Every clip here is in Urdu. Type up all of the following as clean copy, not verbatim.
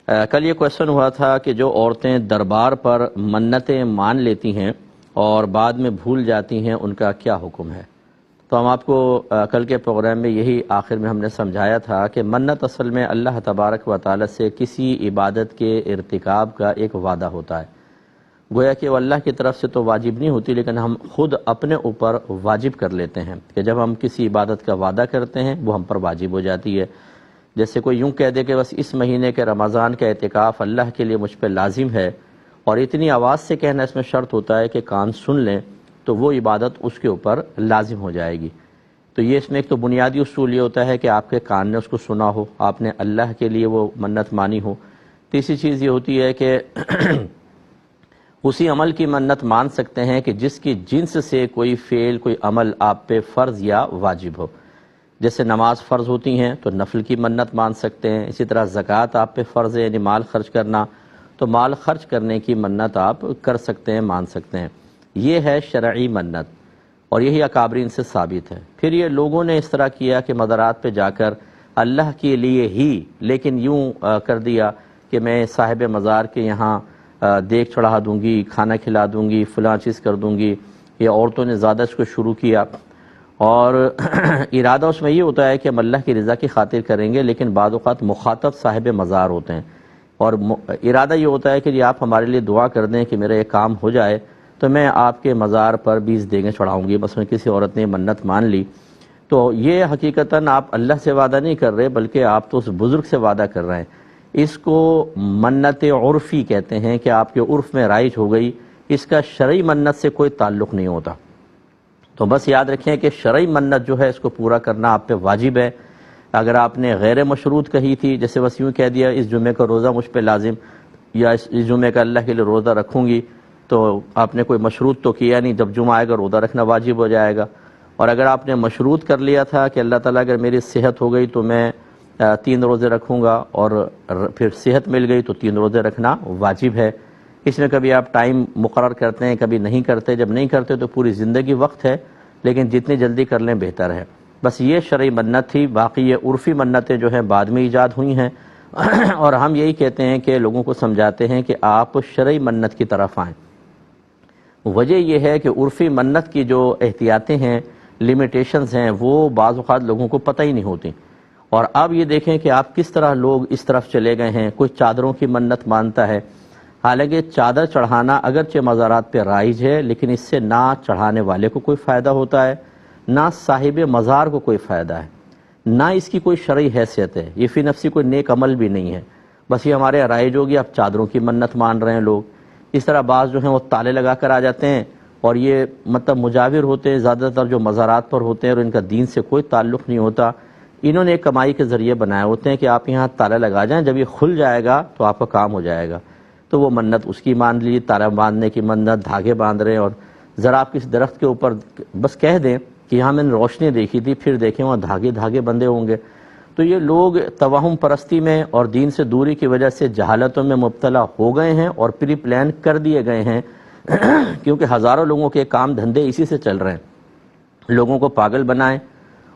کل یہ کویشچن ہوا تھا کہ جو عورتیں دربار پر منتیں مان لیتی ہیں اور بعد میں بھول جاتی ہیں ان کا کیا حکم ہے؟ تو ہم آپ کو کل کے پروگرام میں یہی آخر میں ہم نے سمجھایا تھا کہ منت اصل میں اللہ تبارک و تعالی سے کسی عبادت کے ارتکاب کا ایک وعدہ ہوتا ہے. گویا کہ وہ اللہ کی طرف سے تو واجب نہیں ہوتی، لیکن ہم خود اپنے اوپر واجب کر لیتے ہیں کہ جب ہم کسی عبادت کا وعدہ کرتے ہیں وہ ہم پر واجب ہو جاتی ہے. جیسے کوئی یوں کہہ دے کہ بس اس مہینے کے رمضان کا اعتکاف اللہ کے لیے مجھ پہ لازم ہے، اور اتنی آواز سے کہنا اس میں شرط ہوتا ہے کہ کان سن لیں، تو وہ عبادت اس کے اوپر لازم ہو جائے گی. تو یہ اس میں ایک تو بنیادی اصول یہ ہوتا ہے کہ آپ کے کان نے اس کو سنا ہو، آپ نے اللہ کے لیے وہ منت مانی ہو. تیسری چیز یہ ہوتی ہے کہ اسی عمل کی منت مان سکتے ہیں کہ جس کی جنس سے کوئی فعل، کوئی عمل آپ پہ فرض یا واجب ہو. جیسے نماز فرض ہوتی ہیں تو نفل کی منت مان سکتے ہیں. اسی طرح زکوٰۃ آپ پہ فرض ہے، یعنی مال خرچ کرنا، تو مال خرچ کرنے کی منت آپ کر سکتے ہیں، مان سکتے ہیں. یہ ہے شرعی منت، اور یہی اکابرین سے ثابت ہے. پھر یہ لوگوں نے اس طرح کیا کہ مزارات پہ جا کر اللہ کے لیے ہی، لیکن یوں کر دیا کہ میں صاحب مزار کے یہاں دیگ چڑھا دوں گی، کھانا کھلا دوں گی، فلاں چیز کر دوں گی. یہ عورتوں نے زیادہ اس کو شروع کیا، اور ارادہ اس میں یہ ہوتا ہے کہ ہم اللہ کی رضا کی خاطر کریں گے، لیکن بعض اوقات مخاطب صاحب مزار ہوتے ہیں، اور ارادہ یہ ہوتا ہے کہ جی آپ ہمارے لیے دعا کر دیں کہ میرا یہ کام ہو جائے تو میں آپ کے مزار پر 20 دیگیں چڑھاؤں گی. مثلا کسی عورت نے منت مان لی، تو یہ حقیقتاً آپ اللہ سے وعدہ نہیں کر رہے، بلکہ آپ تو اس بزرگ سے وعدہ کر رہے ہیں. اس کو منت عرفی کہتے ہیں کہ آپ کے عرف میں رائج ہو گئی، اس کا شرعی منت سے کوئی تعلق نہیں ہوتا. تو بس یاد رکھیں کہ شرعی منت جو ہے اس کو پورا کرنا آپ پہ واجب ہے. اگر آپ نے غیر مشروط کہی تھی، جیسے بس یوں کہہ دیا اس جمعے کا روزہ مجھ پہ لازم، یا اس جمعے کا اللہ کے لیے روزہ رکھوں گی، تو آپ نے کوئی مشروط تو کیا نہیں. جب جمعہ آئے گا روزہ رکھنا واجب ہو جائے گا. اور اگر آپ نے مشروط کر لیا تھا کہ اللہ تعالیٰ اگر میری صحت ہو گئی تو میں 3 روزے رکھوں گا، اور پھر صحت مل گئی تو 3 روزے رکھنا واجب ہے. اس میں کبھی آپ ٹائم مقرر کرتے ہیں، کبھی نہیں کرتے. جب نہیں کرتے تو پوری زندگی وقت ہے، لیکن جتنی جلدی کر لیں بہتر ہے. بس یہ شرعی منت تھی. باقی یہ عرفی منتیں جو ہیں بعد میں ایجاد ہوئی ہیں، اور ہم یہی کہتے ہیں کہ لوگوں کو سمجھاتے ہیں کہ آپ شرعی منت کی طرف آئیں. وجہ یہ ہے کہ عرفی منت کی جو احتیاطیں ہیں، لیمیٹیشنز ہیں، وہ بعض اوقات لوگوں کو پتہ ہی نہیں ہوتی. اور اب یہ دیکھیں کہ آپ کس طرح لوگ اس طرف چلے گئے ہیں. کوئی چادروں کی منت مانتا ہے، حالانکہ چادر چڑھانا اگرچہ مزارات پہ رائج ہے، لیکن اس سے نہ چڑھانے والے کو کوئی فائدہ ہوتا ہے، نہ صاحب مزار کو کوئی فائدہ ہے، نہ اس کی کوئی شرعی حیثیت ہے. یہ فی نفسی کوئی نیک عمل بھی نہیں ہے. بس یہ ہمارے رائج ہوگی، اب چادروں کی منت مان رہے ہیں لوگ. اس طرح بعض جو ہیں وہ تالے لگا کر آ جاتے ہیں، اور یہ مطلب مجاور ہوتے ہیں زیادہ تر جو مزارات پر ہوتے ہیں، اور ان کا دین سے کوئی تعلق نہیں ہوتا. انہوں نے ایک کمائی کے ذریعے بنائے ہوتے ہیں کہ آپ یہاں تالا لگا جائیں، جب یہ کھل جائے گا تو آپ کا کام ہو جائے گا. تو وہ منت اس کی مان لی، تالا باندھنے کی منت، دھاگے باندھ رہے ہیں. اور ذرا آپ کسی درخت کے اوپر بس کہہ دیں کہ یہاں میں نے روشنی دیکھی تھی، پھر دیکھیں وہاں دھاگے بندھے ہوں گے. تو یہ لوگ توہم پرستی میں اور دین سے دوری کی وجہ سے جہالتوں میں مبتلا ہو گئے ہیں، اور پری پلان کر دیے گئے ہیں کیونکہ ہزاروں لوگوں کے کام دھندے اسی سے چل رہے ہیں. لوگوں کو پاگل بنائیں،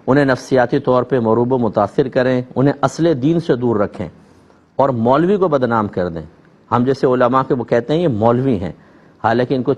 انہیں نفسیاتی طور پہ مروب و متاثر کریں، انہیں اصل دین سے دور رکھیں، اور مولوی کو بدنام کر دیں. ہم جیسے علماء کے وہ کہتے ہیں یہ مولوی ہیں، حالانکہ ان کو